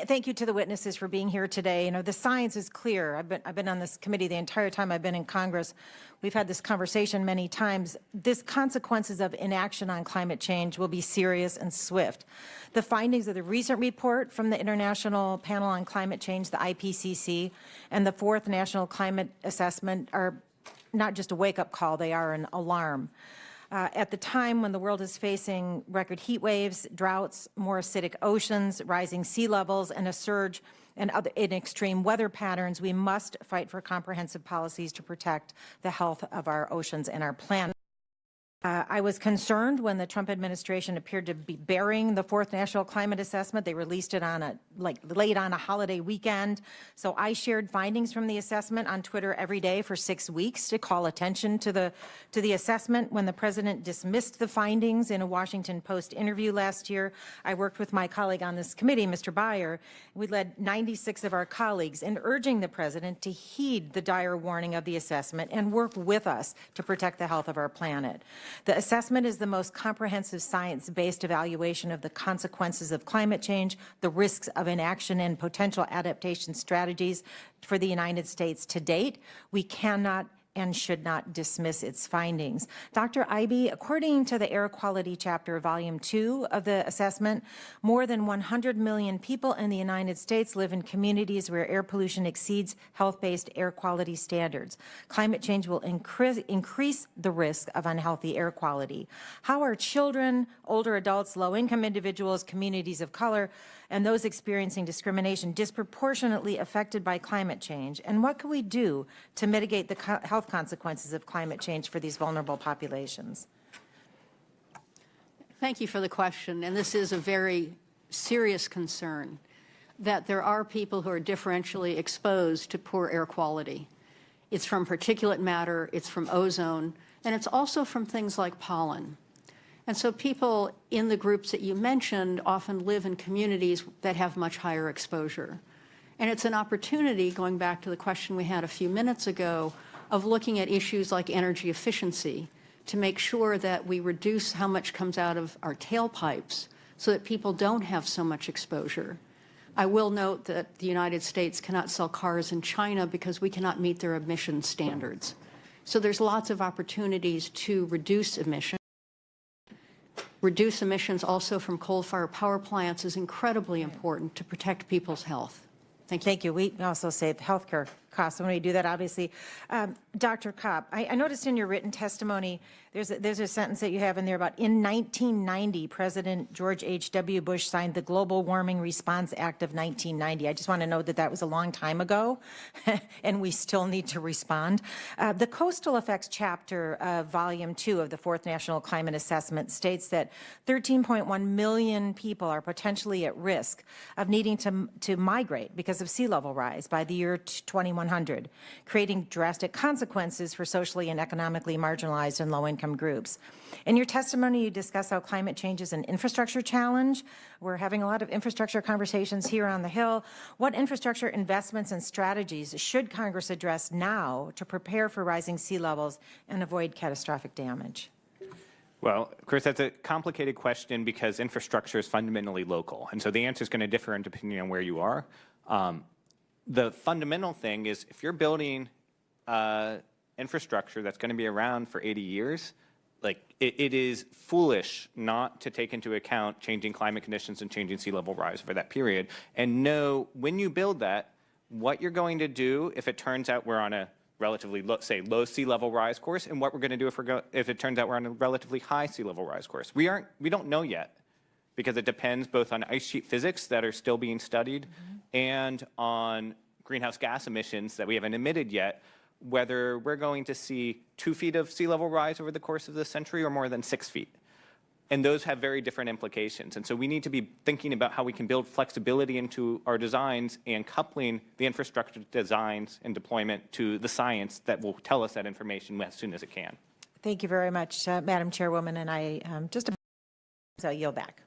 Thank you to the witnesses for being here today. You know, the science is clear. I've been on this committee the entire time I've been in Congress. We've had this conversation many times. This consequences of inaction on climate change will be serious and swift. The findings of the recent report from the International Panel on Climate Change, the IPCC, and the fourth National Climate Assessment are not just a wake-up call, they are an alarm. At the time when the world is facing record heat waves, droughts, more acidic oceans, rising sea levels, and a surge in extreme weather patterns, we must fight for comprehensive policies to protect the health of our oceans and our planet. I was concerned when the Trump administration appeared to be burying the fourth National Climate Assessment. They released it on late on a holiday weekend. So I shared findings from the assessment on Twitter every day for 6 weeks to call attention to the assessment. When the president dismissed the findings in a Washington Post interview last year, I worked with my colleague on this committee, Mr. Beyer. We led 96 of our colleagues in urging the president to heed the dire warning of the assessment and work with us to protect the health of our planet. The assessment is the most comprehensive science-based evaluation of the consequences of climate change, the risks of inaction, and potential adaptation strategies for the United States to date. We cannot and should not dismiss its findings. Dr. Ivey, according to the Air Quality Chapter, Volume 2 of the assessment, more than 100 million people in the United States live in communities where air pollution exceeds health-based air quality standards. Climate change will increase the risk of unhealthy air quality. How are children, older adults, low-income individuals, communities of color, and those experiencing discrimination disproportionately affected by climate change? And what can we do to mitigate the health consequences of climate change for these vulnerable populations? Thank you for the question. And this is a very serious concern, that there are people who are differentially exposed to poor air quality. It's from particulate matter, it's from ozone, and it's also from things like pollen. And so people in the groups that you mentioned often live in communities that have much higher exposure. And it's an opportunity, going back to the question we had a few minutes ago, of looking at issues like energy efficiency to make sure that we reduce how much comes out of our tailpipes so that people don't have so much exposure. I will note that the United States cannot sell cars in China because we cannot meet their emission standards. So there's lots of opportunities to reduce emissions. Reduce emissions also from coal-fired power plants is incredibly important to protect people's health. Thank you. Thank you. We also save healthcare costs when we do that, obviously. Dr. Kopp, I noticed in your written testimony, there's a sentence that you have in there about, in 1990, President George H.W. Bush signed the Global Warming Response Act of 1990. I just want to note that that was a long time ago, and we still need to respond. The Coastal Effects chapter of Volume 2 of the Fourth National Climate Assessment states that 13.1 million people are potentially at risk of needing to migrate because of sea level rise by the year 2100, creating drastic consequences for socially and economically marginalized and low-income groups. In your testimony, you discuss how climate change is an infrastructure challenge. We're having a lot of infrastructure conversations here on the Hill. What infrastructure investments and strategies should Congress address now to prepare for rising sea levels and avoid catastrophic damage? Well, of course, that's a complicated question because infrastructure is fundamentally local. And so the answer is going to differ depending on where you are. The fundamental thing is if you're building infrastructure that's going to be around for 80 years, like it is foolish not to take into account changing climate conditions and changing sea level rise for that period, and know when you build that, what you're going to do if it turns out we're on a relatively low, say, low sea level rise course, and what we're going to do if it turns out we're on a relatively high sea level rise course. We don't know yet, because it depends both on ice sheet physics that are still being studied and on greenhouse gas emissions that we haven't emitted yet, whether we're going to see 2 feet of sea level rise over the course of the century or more than 6 feet. And those have very different implications. And so we need to be thinking about how we can build flexibility into our designs and coupling the infrastructure designs and deployment to the science that will tell us that information as soon as it can. Thank you very much, Madam Chairwoman. And I yield back.